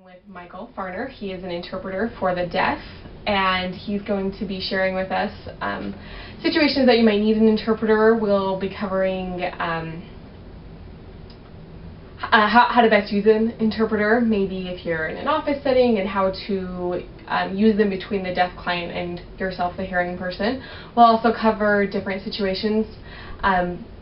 With Michael Farner. He is an interpreter for the deaf, and he's going to be sharing with us situations that you might need an interpreter. We'll be covering how to best use an interpreter, maybe if you're in an office setting, and how to use them between the deaf client and yourself, the hearing person. We'll also cover different situations,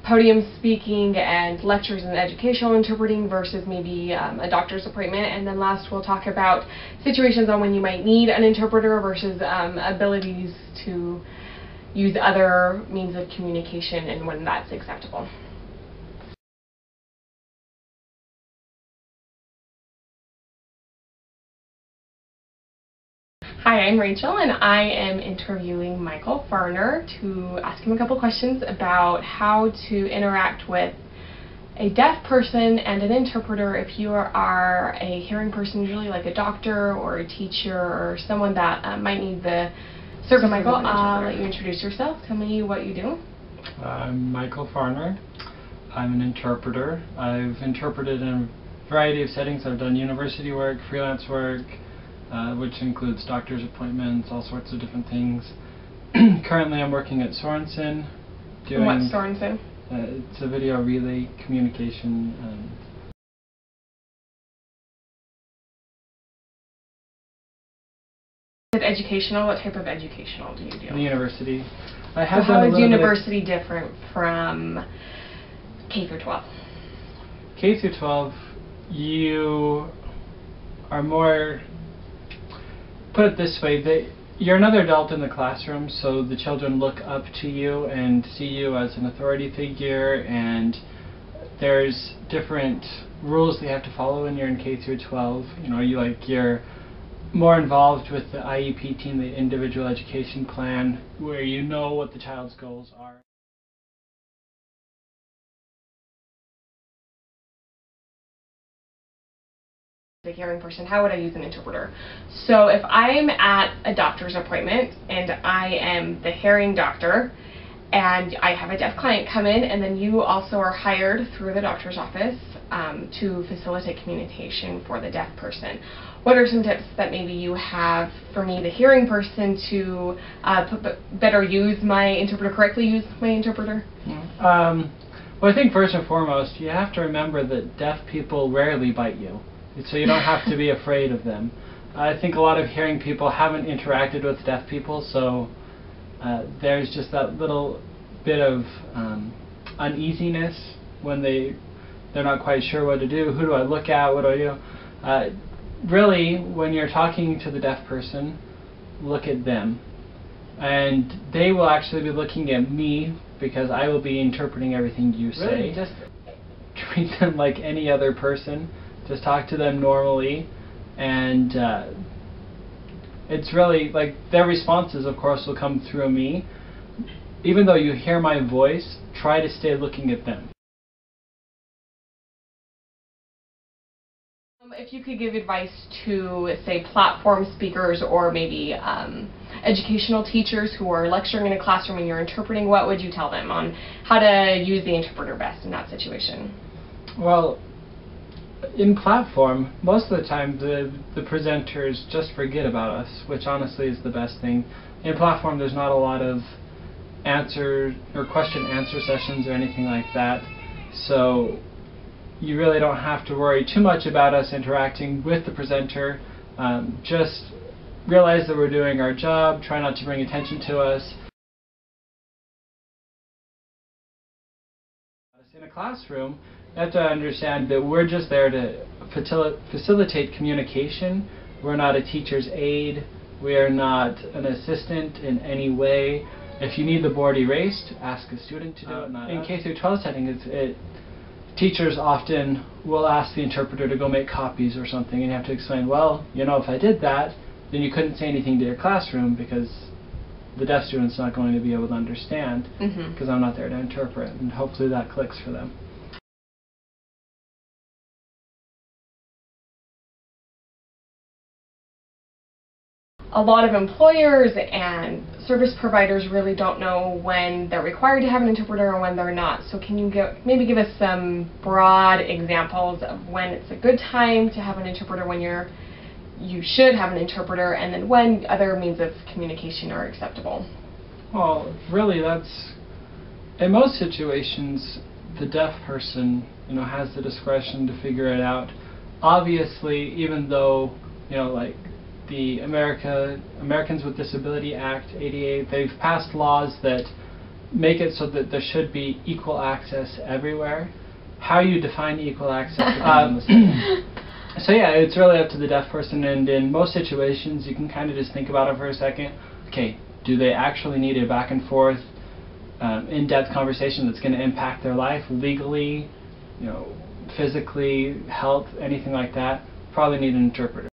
podium speaking and lectures and educational interpreting versus maybe a doctor's appointment. And then last, we'll talk about situations on when you might need an interpreter versus abilities to use other means of communication and when that's acceptable. Hi, I'm Rachel, and I am interviewing Michael Farner to ask him a couple questions about how to interact with a deaf person and an interpreter if you are a hearing person, usually like a doctor or a teacher or someone that might need the service. So Michael, I'll let you introduce yourself. Tell me what you do. I'm Michael Farner. I'm an interpreter. I've interpreted in a variety of settings. I've done university work, freelance work, which includes doctor's appointments, all sorts of different things. Currently I'm working at Sorensen. What's Sorensen? It's a video relay communication. Is it educational? What type of educational do you do? The university. So how is university different from K through 12? K through 12, you are more, put it this way, you're another adult in the classroom, so the children look up to you and see you as an authority figure, and there's different rules they have to follow when you're in K through 12. You know, you're more involved with the IEP team, the individual education plan, where you know what the child's goals are. A hearing person, how would I use an interpreter? So if I'm at a doctor's appointment and I am the hearing doctor and I have a deaf client come in, and then you also are hired through the doctor's office to facilitate communication for the deaf person, what are some tips that maybe you have for me, the hearing person, to better use my interpreter, correctly use my interpreter? Well, I think first and foremost you have to remember that deaf people rarely bite you. So you don't have to be afraid of them. I think a lot of hearing people haven't interacted with deaf people, so there's just that little bit of uneasiness when they're not quite sure what to do. Who do I look at? What do I do? Really, when you're talking to the deaf person, look at them. And they will actually be looking at me because I will be interpreting everything you say. Really? Just treat them like any other person. Just talk to them normally, and it's really like their responses, of course, will come through me. Even though you hear my voice, try to stay looking at them. If you could give advice to, say, platform speakers or maybe educational teachers who are lecturing in a classroom and you're interpreting, what would you tell them on how to use the interpreter best in that situation? Well, in platform, most of the time the presenters just forget about us, which honestly is the best thing. In platform there's not a lot of answer or question-answer sessions or anything like that, so you really don't have to worry too much about us interacting with the presenter. Just realize that we're doing our job, try not to bring attention to us. In a classroom, you have to understand that we're just there to facilitate communication. We're not a teacher's aide. We are not an assistant in any way. If you need the board erased, ask a student to do it. In K through 12 setting, teachers often will ask the interpreter to go make copies or something, and you have to explain, well, you know, if I did that, then you couldn't say anything to your classroom because the deaf student's not going to be able to understand because I'm not there to interpret, and hopefully that clicks for them. A lot of employers and service providers really don't know when they're required to have an interpreter and when they're not. So can you maybe give us some broad examples of when it's a good time to have an interpreter when you're you should have an interpreter, and then when other means of communication are acceptable. Well, really, that's, in most situations, the deaf person, has the discretion to figure it out. Obviously, even though, like the Americans with Disability Act, ADA, they've passed laws that make it so that there should be equal access everywhere. How you define equal access depends on the So yeah, it's really up to the deaf person, and in most situations you can kind of just think about it for a second. Okay, do they actually need a back and forth, in-depth conversation that's going to impact their life legally, physically, health, anything like that? Probably need an interpreter.